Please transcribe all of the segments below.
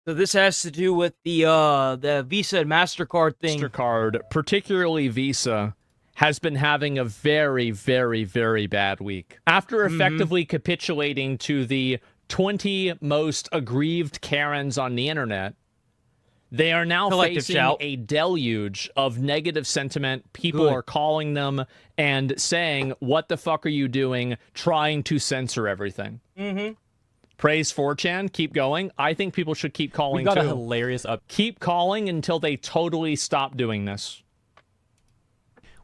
So this has to do with the Visa and MasterCard thing. MasterCard, particularly Visa, has been having a very, very, very bad week. After effectively capitulating to the 20 most aggrieved Karens on the internet, they are now facing a deluge of negative sentiment. People are calling them and saying, what the fuck are you doing, trying to censor everything. Praise 4chan, keep going. I think people should keep calling, We got a hilarious Keep calling until they totally stop doing this.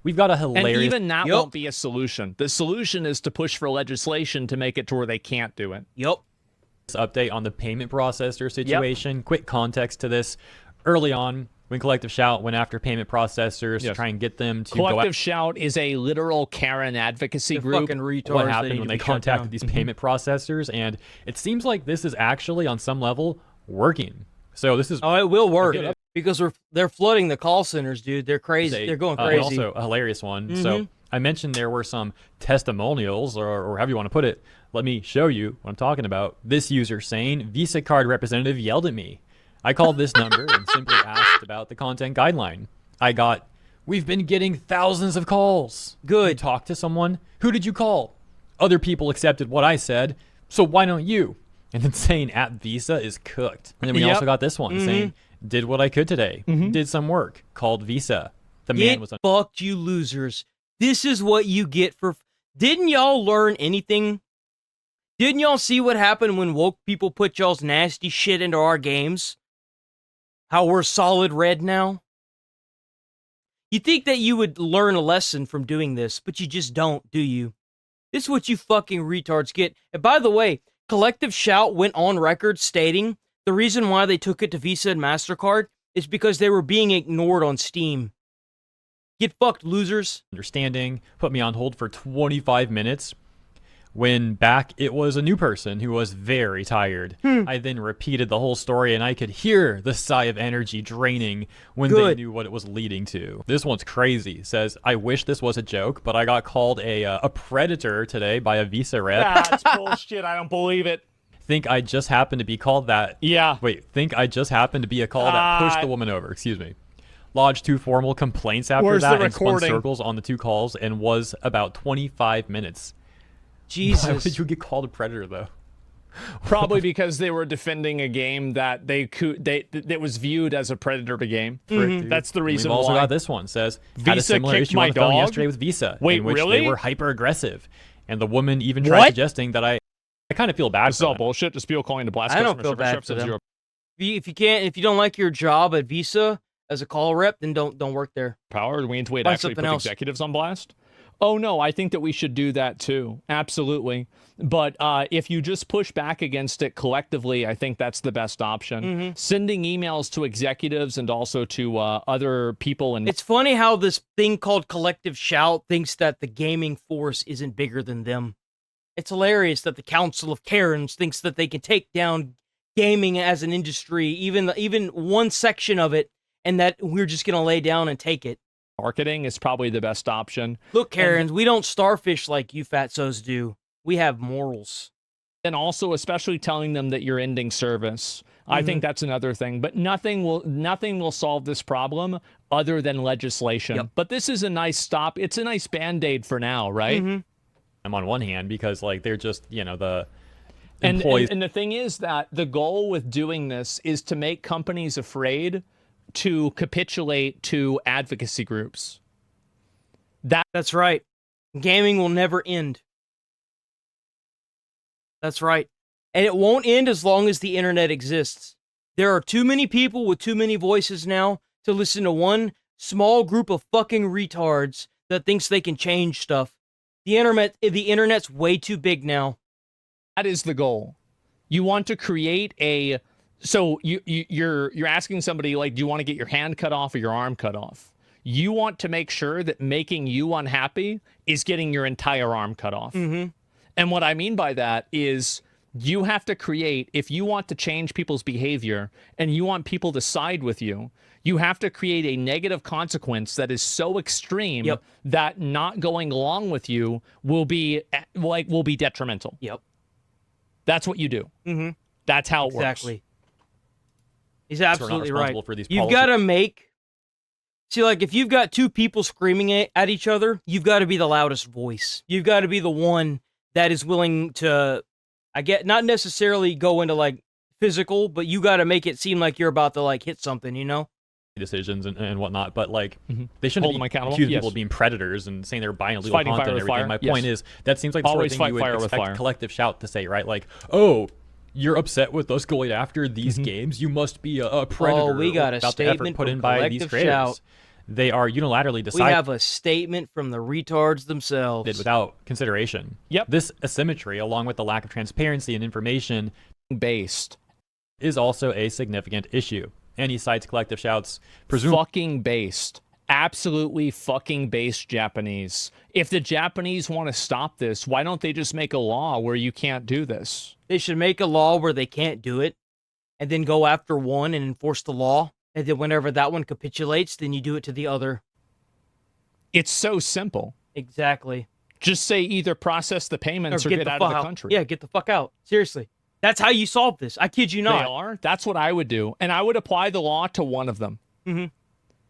We've got a hilarious... And even that won't be a solution. The solution is to push for legislation to make it to where they can't do it. Update on the payment processor situation. Quick context to this. Early on, when Collective Shout went after payment processors to try and get them to Collective Shout is a literal Karen advocacy group. What happened when they contacted these payment processors, and it seems like this is actually on some level working. So this is it will work because they're flooding the call centers, dude. They're crazy. They're going crazy. Also a hilarious one. So I mentioned there were some testimonials, or however you want to put it. Let me show you what I'm talking about. This user saying, Visa card representative yelled at me. I called this number and simply asked about the content guideline. I got, we've been getting thousands of calls. Good. You talk to someone. Who did you call? Other people accepted what I said, so why don't you? And then saying at Visa is cooked. And then we also got this one saying, did what I could today. Did some work. Called Visa. The man was fucked, you losers. This is what you get for... Didn't y'all learn anything? Didn't y'all see what happened when woke people put y'all's nasty shit into our games? How we're solid red now? You think that you would learn a lesson from doing this, but you just don't, do you? This is what you fucking retards get. And by the way, Collective Shout went on record stating the reason why they took it to Visa and MasterCard is because they were being ignored on Steam. Get fucked, losers. Understanding, put me on hold for 25 minutes. When back, it was a new person who was very tired. I then repeated the whole story, and I could hear the sigh of energy draining when they knew what it was leading to. This one's crazy. It says, I wish this was a joke, but I got called a predator today by a Visa rep. That's bullshit. I don't believe it. Think I just happened to be called that. Wait, think I just happened to be a call that pushed the woman over. Excuse me. Lodged 2 formal complaints after that and spun circles on the 2 calls and was about 25 minutes. Jesus. Why would you get called a predator, though? Probably because they were defending a game that that was viewed as a predator game. That's the reason We've also why. got this one. Says, Visa had a similar kicked issue my on the phone dog yesterday with Visa. Wait, in which really? They were hyper-aggressive. And the woman even tried suggesting that I kind of feel bad for them. This is all bullshit. Just people calling to blast I don't feel bad for them. If you don't like your job at Visa as a call rep, then don't work there. Power? Do we need to wait to actually put executives on blast? Oh, no, I think that we should do that, too. Absolutely. But if you just push back against it collectively, I think that's the best option. Sending emails to executives and also to other people. And it's funny how this thing called Collective Shout thinks that the gaming force isn't bigger than them. It's hilarious that the Council of Karens thinks that they can take down gaming as an industry, even one section of it, and that we're just going to lay down and take it. Marketing is probably the best option. Look, Karens, we don't starfish like you fatsos do. We have morals. And also, especially telling them that you're ending service. I think that's another thing. But nothing will solve this problem other than legislation. But this is a nice stop. It's a nice Band-Aid for now, right? I'm on one hand because, like, they're just, the and employees. And the thing is that the goal with doing this is to make companies afraid to capitulate to advocacy groups. That's right. Gaming will never end. That's right. And it won't end as long as the internet exists. There are too many people with too many voices now to listen to one small group of fucking retards that thinks they can change stuff. The internet's way too big now. That is the goal. You want to create a... So you're asking somebody, like, do you want to get your hand cut off or your arm cut off? You want to make sure that making you unhappy is getting your entire arm cut off. And what I mean by that is you have to create, if you want to change people's behavior and you want people to side with you, you have to create a negative consequence that is so extreme that not going along with you will be detrimental. That's what you do. That's how it works. Exactly. He's we're not absolutely right. responsible for these You've policies. got to see, like, if you've got two people screaming at each other, you've got to be the loudest voice. You've got to be the one that is willing to, not necessarily go into like physical, but you got to make it seem like you're about to like hit something, you know? decisions and whatnot, but like they Hold shouldn't them be accountable. accusing Yes. people of being predators and saying they're buying illegal Fighting content fire and with everything. fire. My point Yes. is that seems like the Always sort of thing you fight fire would with expect fire. Collective Shout to say, right? Like, oh, you're upset with us going after these games. You must be a predator. Oh, we got a about the effort statement put from in by these Collective creators. Shout. They are unilaterally We decided have a statement from the retards themselves. without consideration. Yep. This asymmetry, along with the lack of transparency and information, Based. is also a significant issue. And he cites Collective Shout's presumably Fucking based. Absolutely fucking based Japanese. If the Japanese want to stop this, why don't they just make a law where you can't do this? They should make a law where they can't do it, and then go after one and enforce the law. And then whenever that one capitulates, then you do it to the other. It's so simple. Exactly. Just say either process the payments or get out fuck of the country. Yeah, get the fuck out. Seriously. That's how you solve this. I kid you They not. are. That's what I would do. And I would apply the law to one of them. Mm-hmm.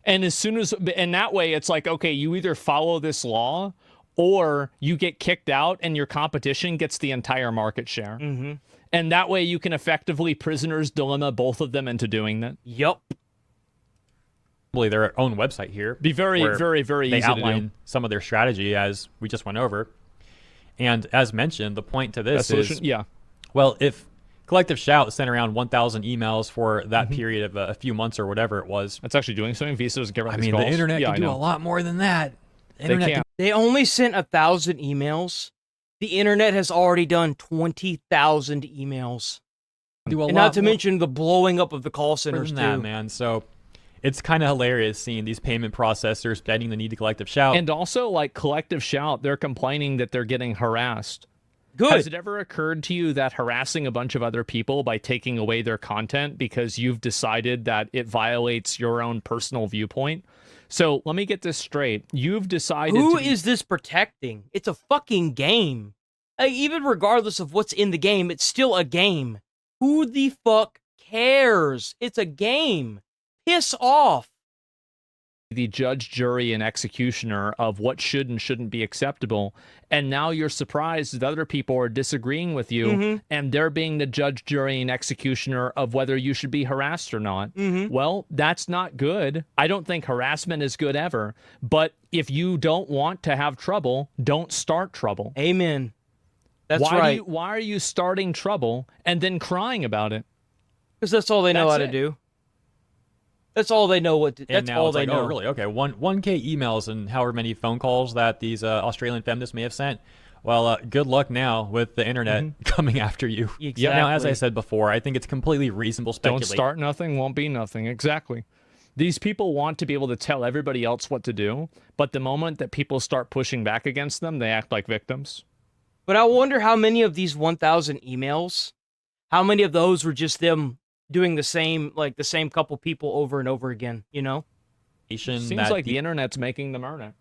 And as soon as, and that way it's like, okay, you either follow this law or you get kicked out and your competition gets the entire market share. Mm-hmm. And that way you can effectively prisoner's dilemma both of them into doing that. Yup. their own website here. Be very, where very, very they easy to do. outline some of their strategy as we just went over. And as mentioned, the point to this Solution, is, yeah. well, if Collective Shout sent around 1,000 emails for that period of a few months or whatever it was, That's actually doing something. Visa doesn't care about I these mean, the calls. internet yeah, can I do know. a lot more than that. The They internet can't. They only sent 1,000 emails. The internet has already done 20,000 emails. can do a And lot not to more mention the blowing up of the call centers, than that, too. man. So it's kind of hilarious seeing these payment processors bending the knee to Collective Shout. And also, like Collective Shout, they're complaining that they're getting harassed. Good. Has it ever occurred to you that harassing a bunch of other people by taking away their content because you've decided that it violates your own personal viewpoint? So let me get this straight. You've decided Who to be- is this protecting? It's a fucking game. Even regardless of what's in the game, it's still a game. Who the fuck cares? It's a game. Piss off. the judge, jury, and executioner of what should and shouldn't be acceptable. And now you're surprised that other people are disagreeing with you Mm-hmm. and they're being the judge, jury, and executioner of whether you should be harassed or not. Mm-hmm. Well, that's not good. I don't think harassment is good ever. But if you don't want to have trouble, don't start trouble. Amen. That's why right. why are you starting trouble and then crying about it? Because that's all they know That's how to it. do. That's all they know. And That's now all it's they like, know. oh, really? Okay, 1K emails and however many phone calls that these Australian feminists may have sent. Well, good luck now with the internet coming after you. Exactly. Now, as I said before, I think it's completely reasonable Don't speculate. start nothing, won't be nothing. Exactly. These people want to be able to tell everybody else what to do, but the moment that people start pushing back against them, they act like victims. But I wonder how many of these 1,000 emails, how many of those were just them doing the same couple people over and over again, you know? Seems that like the the internet's making them earn it.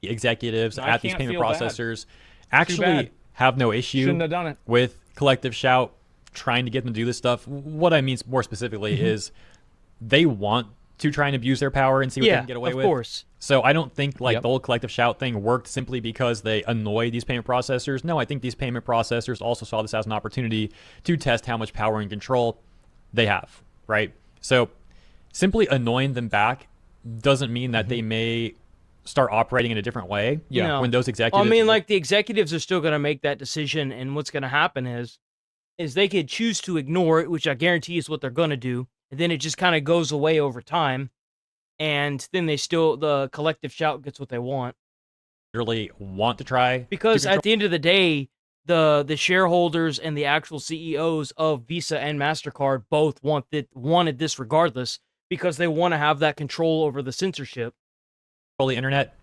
executives I at these can't payment feel bad. processors bad. actually have no issue Shouldn't have done it. with Collective Shout trying to get them to do this stuff. What I mean more specifically is they want to try and abuse their power and see what they can get away of with. course. So I don't think like Yep. the whole Collective Shout thing worked simply because they annoy these payment processors. No, I think these payment processors also saw this as an opportunity to test how much power and control they have, right? So simply annoying them back doesn't mean that they may start operating in a different way. Yeah. No. When those executives Well, I mean, like, the executives are still going to make that decision, and what's going to happen is they could choose to ignore it, which I guarantee is what they're going to do, and then it just kind of goes away over time, and then the Collective Shout gets what they want. really want to try Because to at the end of the day, the shareholders and the actual CEOs of Visa and MasterCard both wanted this regardless, because they want to have that control over the censorship. control the internet.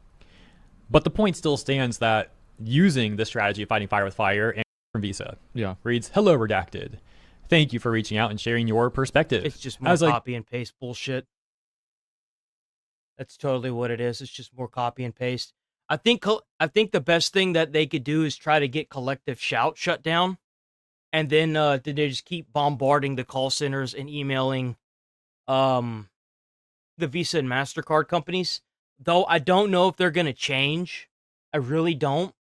But the point still stands that using the strategy of fighting fire with fire and from Visa Yeah. reads, "Hello, Redacted. Thank you for reaching out and sharing your perspective." It's just more As like, copy and paste bullshit. That's totally what it is. It's just more copy and paste. I think the best thing that they could do is try to get Collective Shout shut down, and then they just keep bombarding the call centers and emailing the Visa and MasterCard companies. Though I don't know if they're going to change. I really don't.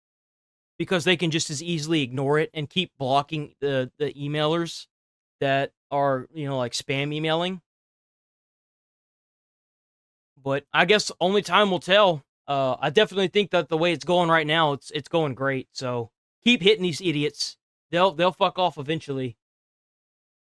Because they can just as easily ignore it and keep blocking the emailers that are, like spam emailing. But I guess only time will tell. I definitely think that the way it's going right now, it's going great. So keep hitting these idiots. They'll fuck off eventually.